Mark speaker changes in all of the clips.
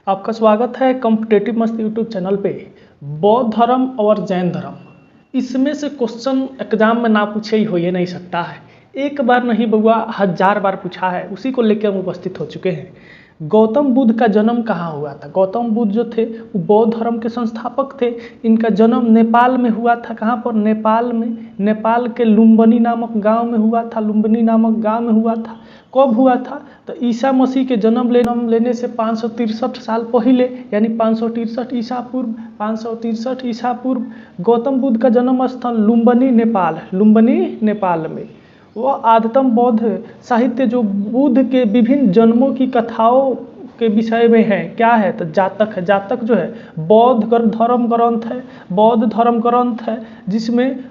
Speaker 1: आपका स्वागत है कॉम्पिटेटिव मस्त यूट्यूब चैनल पे। बौद्ध धर्म और जैन धर्म, इसमें से क्वेश्चन एग्जाम में ना पूछे ही हो ही नहीं सकता है। एक बार नहीं बउआ, 1000 बार पूछा है। उसी को लेकर हम उपस्थित हो चुके हैं। गौतम बुद्ध का जन्म कहाँ हुआ था? गौतम बुद्ध जो थे वो बौद्ध धर्म के संस्थापक थे। इनका जन्म नेपाल में हुआ था। कहाँ पर? नेपाल में। नेपाल के लुम्बिनी नामक गांव में हुआ था। लुम्बिनी नामक गांव में हुआ था। कब हुआ था? तो ईसा मसीह के जन्म लेने से 563 साल पहले, यानी 563 ईसा पूर्व, 563 ईसा पूर्व गौतम बुद्ध का जन्म स्थल लुम्बिनी नेपाल, लुम्बिनी नेपाल में। वह आदितम बौद्ध साहित्य जो बुद्ध के विभिन्न जन्मों की कथाओं के विषय में है। क्या है? तो जातक है। जातक जो है बौद्ध धर्म ग्रंथ है, बौद्ध धर्म ग्रंथ है, जिसमें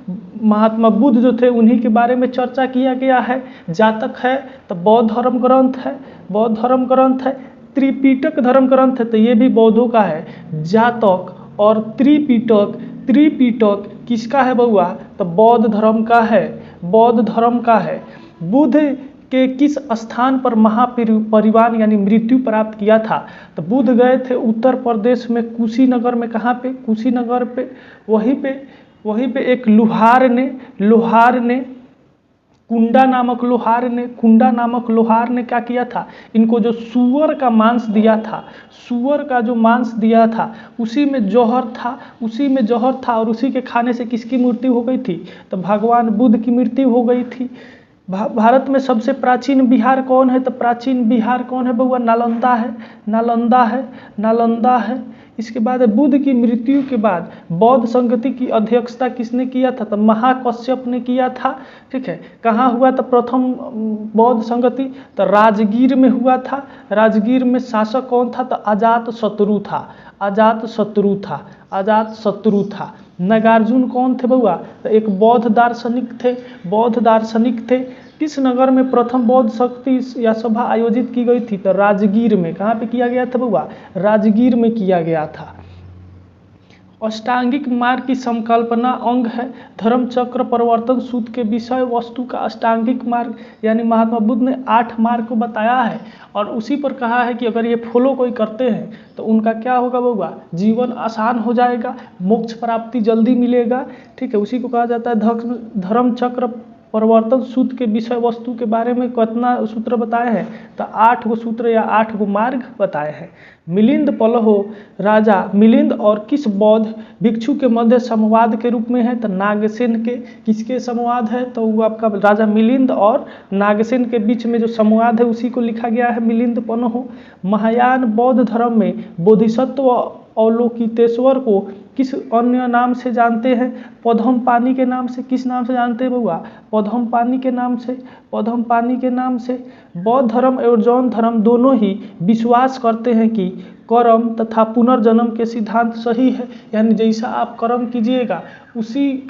Speaker 1: महात्मा बुद्ध जो थे उन्हीं के बारे में चर्चा किया गया है। जातक है तो बौद्ध धर्म ग्रंथ है, बौद्ध धर्म ग्रंथ है। त्रिपिटक धर्म ग्रंथ है तो ये भी बौद्धों का है। जातक और त्रिपिटक, त्रिपिटक किसका है बउआ? तो बौद्ध धर्म का है, बौद्ध धर्म का है। बुद्ध के किस स्थान पर महापरिनिर्वाण यानी मृत्यु प्राप्त किया था? तो बुद्ध गए थे उत्तर प्रदेश में कुशीनगर में। कहाँ पे? कुशीनगर पे। वहीं पे एक लोहार ने कुंडा नामक लोहार ने क्या किया था? इनको जो सुअर का मांस दिया था, सुअर का जो मांस दिया था उसी में जौहर था और उसी के खाने से किसकी मृत्यु हो गई थी? तो भगवान बुद्ध की मृत्यु हो गई थी। भारत में सबसे प्राचीन बिहार कौन है? तो प्राचीन बिहार कौन है बउआ? नालंदा है। इसके बाद बुद्ध की मृत्यु के बाद बौद्ध संगति की अध्यक्षता किसने किया था? तो महाकश्यप ने किया था। ठीक है। कहाँ हुआ था प्रथम बौद्ध संगति? तो राजगीर में हुआ था। राजगीर में शासक कौन था? तो अजात शत्रु था। नागार्जुन कौन थे बउआ? तो एक बौद्ध दार्शनिक थे। किस नगर में प्रथम बौद्ध शक्ति या सभा आयोजित की गई थी? तो राजगीर में। कहाँ पे किया गया था बउआ? राजगीर में किया गया था। अष्टांगिक मार्ग की संकल्पना अंग है धर्म चक्र प्रवर्तन सूत्र के विषय वस्तु का। अष्टांगिक मार्ग यानी महात्मा बुद्ध ने 8 मार्ग को बताया है और उसी पर कहा है कि अगर ये फॉलो कोई करते हैं तो उनका क्या होगा बउआ? जीवन आसान हो जाएगा, मोक्ष प्राप्ति जल्दी मिलेगा। ठीक है। उसी को कहा जाता है धर्म चक्र प्रवर्तन सूत्र के विषय वस्तु के बारे में कितना सूत्र बताए हैं? तो 8 गो सूत्र या 8 गो मार्ग बताए हैं। मिलिंद पलहो राजा मिलिंद और किस बौद्ध भिक्षु के मध्य संवाद के रूप में है? तो नागसेन के। किसके संवाद है? तो वो आपका राजा मिलिंद और नागसेन के बीच में जो संवाद है उसी को लिखा गया है मिलिंद पलहो। महायान बौद्ध धर्म में बोधिसत्व अवलोकितेश्वर को किस अन्य नाम से जानते हैं? पद्म पानी के नाम से। किस नाम से जानते हैं बउआ? पद्म पानी के नाम से। बौद्ध धर्म और जैन धर्म दोनों ही विश्वास करते हैं कि कर्म तथा पुनर्जन्म के सिद्धांत सही है, यानी जैसा आप कर्म कीजिएगा उसी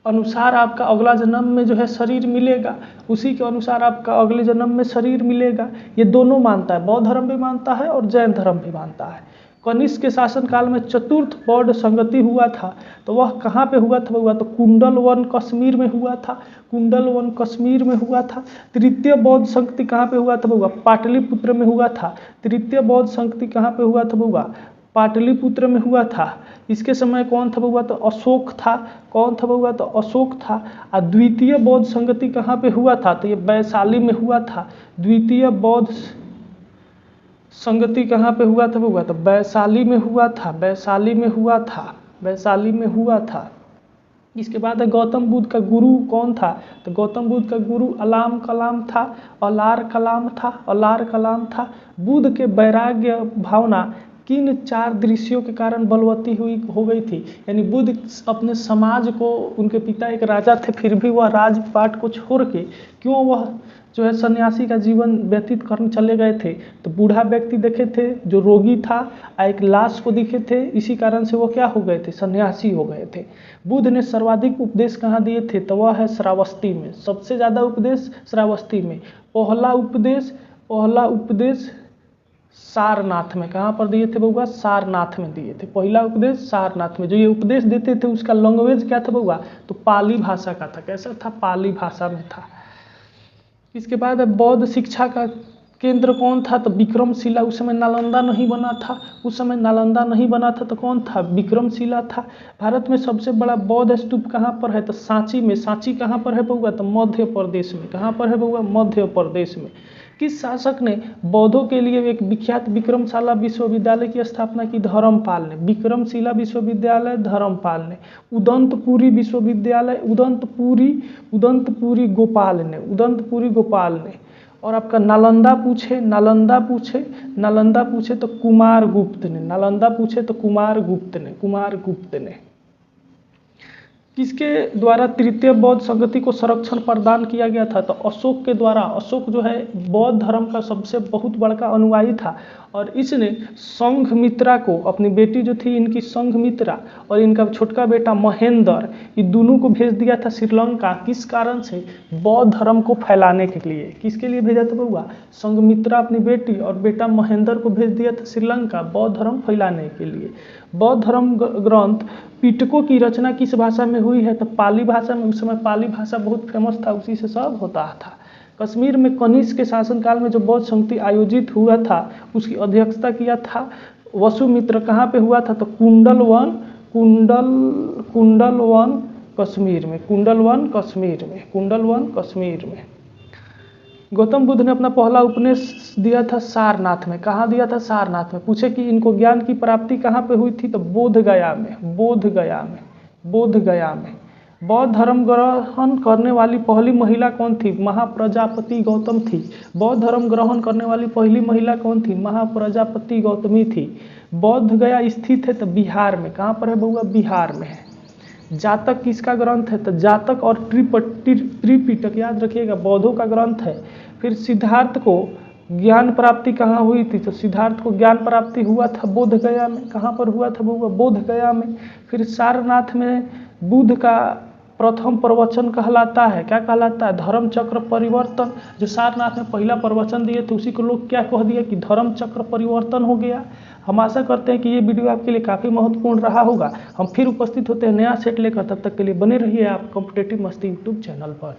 Speaker 1: अनुसार आपका अगला जन्म में जो है शरीर मिलेगा, उसी के अनुसार आपका अगले जन्म में शरीर मिलेगा। ये दोनों मानता है, बौद्ध धर्म भी मानता है और जैन धर्म भी मानता है। कनिष्क के शासनकाल में चतुर्थ बौद्ध संगति हुआ था, तो वह कहाँ पे हुआ था बउआ? तो कुंडलवन कश्मीर में हुआ था। तृतीय बौद्ध संगति कहाँ पे हुआ था बउआ? पाटलिपुत्र में हुआ था। तृतीय बौद्ध संगति कहाँ पे हुआ था बउआ? पाटलिपुत्र में हुआ था। इसके समय कौन था बउआ? तो अशोक था। कौन था बउआ? तो अशोक था। और द्वितीय बौद्ध संगति कहाँ पे हुआ था? तो ये वैशाली में हुआ था। द्वितीय बौद्ध संगति कहाँ पे हुआ था बउआ? तो वैशाली में हुआ था। इसके बाद गौतम बुद्ध का गुरु कौन था? तो गौतम बुद्ध का गुरु अलार कलाम था। बुद्ध के वैराग्य भावना किन 4 दृश्यों के कारण बलवती हो गई थी? यानी बुद्ध अपने समाज को, उनके पिता एक राजा थे, फिर भी वह राजपाट को छोड़ के क्यों वह जो है सन्यासी का जीवन व्यतीत करने चले गए थे? तो बूढ़ा व्यक्ति देखे थे जो रोगी था, एक लाश को दिखे थे, इसी कारण से वो क्या हो गए थे? सन्यासी हो गए थे। बुद्ध ने सर्वाधिक उपदेश कहाँ दिए थे? तो वह है श्रावस्ती में। सबसे ज़्यादा उपदेश श्रावस्ती में। पहला उपदेश सारनाथ में। कहाँ पर दिए थे बउआ? सारनाथ में दिए थे। पहला उपदेश सारनाथ में। जो ये उपदेश देते थे उसका लैंग्वेज क्या था बउआ? तो पाली भाषा का था। कैसा था? पाली भाषा में था। इसके बाद बौद्ध शिक्षा का केंद्र कौन था? तो विक्रमशिला। उस समय नालंदा नहीं बना था, उस समय नालंदा नहीं बना था तो कौन था? विक्रमशिला था। भारत में सबसे बड़ा बौद्ध स्तूप कहाँ पर है? तो सांची में। सांची कहाँ पर है बउआ? तो मध्य प्रदेश में। कहाँ पर है बउआ? मध्य प्रदेश में। किस शासक ने बौद्धों के लिए एक विख्यात विक्रमशिला विश्वविद्यालय की स्थापना की? धर्मपाल ने। विक्रमशिला विश्वविद्यालय धर्मपाल ने। उदंतपुरी विश्वविद्यालय उदंतपुरी गोपाल ने। और आपका नालंदा पूछे तो कुमारगुप्त ने। किसके द्वारा तृतीय बौद्ध संगति को संरक्षण प्रदान किया गया था? तो अशोक के द्वारा। अशोक जो है बौद्ध धर्म का सबसे बहुत बड़का अनुयायी था और इसने संघमित्रा को, अपनी बेटी जो थी इनकी संघमित्रा और इनका छोटका बेटा महेंद्र, ये दोनों को भेज दिया था श्रीलंका। किस कारण से? बौद्ध धर्म को फैलाने के लिए। किसके लिए भेजा था बउआ? संघमित्रा अपनी बेटी और बेटा महेंद्र को भेज दिया था श्रीलंका बौद्ध धर्म फैलाने के लिए। बौद्ध धर्म ग्रंथ पिटकों की रचना किस भाषा में हुई है? तो पाली भाषा में। उस समय पाली भाषा बहुत फेमस था, उसी से सब होता था। कश्मीर में कनिष्क के शासनकाल में जो बौद्ध संगति आयोजित हुआ था उसकी अध्यक्षता किया था वसुमित्र। कहाँ पे हुआ था? तो कुंडलवन कश्मीर में। गौतम बुद्ध ने अपना पहला उपदेश दिया था सारनाथ में। कहाँ दिया था? सारनाथ में। पूछे कि इनको ज्ञान की प्राप्ति कहाँ पे हुई थी? तो बोधगया में। बौद्ध धर्म ग्रहण करने वाली पहली महिला कौन थी? महाप्रजापति गौतम थी। बौद्ध धर्म ग्रहण करने वाली पहली महिला कौन थी? महाप्रजापति गौतमी थी। बौद्ध गया स्थित है तो बिहार में। कहाँ पर है बउआ? बिहार में है। जातक किसका ग्रंथ है? तो जातक और त्रिपिटक याद रखिएगा बौद्धों का ग्रंथ है। फिर सिद्धार्थ को ज्ञान प्राप्ति कहाँ हुई थी? तो सिद्धार्थ को ज्ञान प्राप्ति हुआ था बोधगया में। कहाँ पर हुआ था बउआ? बोधगया में। फिर सारनाथ में बुद्ध का प्रथम प्रवचन कहलाता है। क्या कहलाता है? धर्म चक्र परिवर्तन। जो सारनाथ में पहला प्रवचन दिए थे उसी को लोग क्या कह दिया कि धर्म चक्र परिवर्तन हो गया। हम आशा करते हैं कि ये वीडियो आपके लिए काफ़ी महत्वपूर्ण रहा होगा। हम फिर उपस्थित होते हैं नया सेट लेकर, तब तक के लिए बने रहिए आप कॉम्पिटिटिव मस्ती यूट्यूब चैनल पर।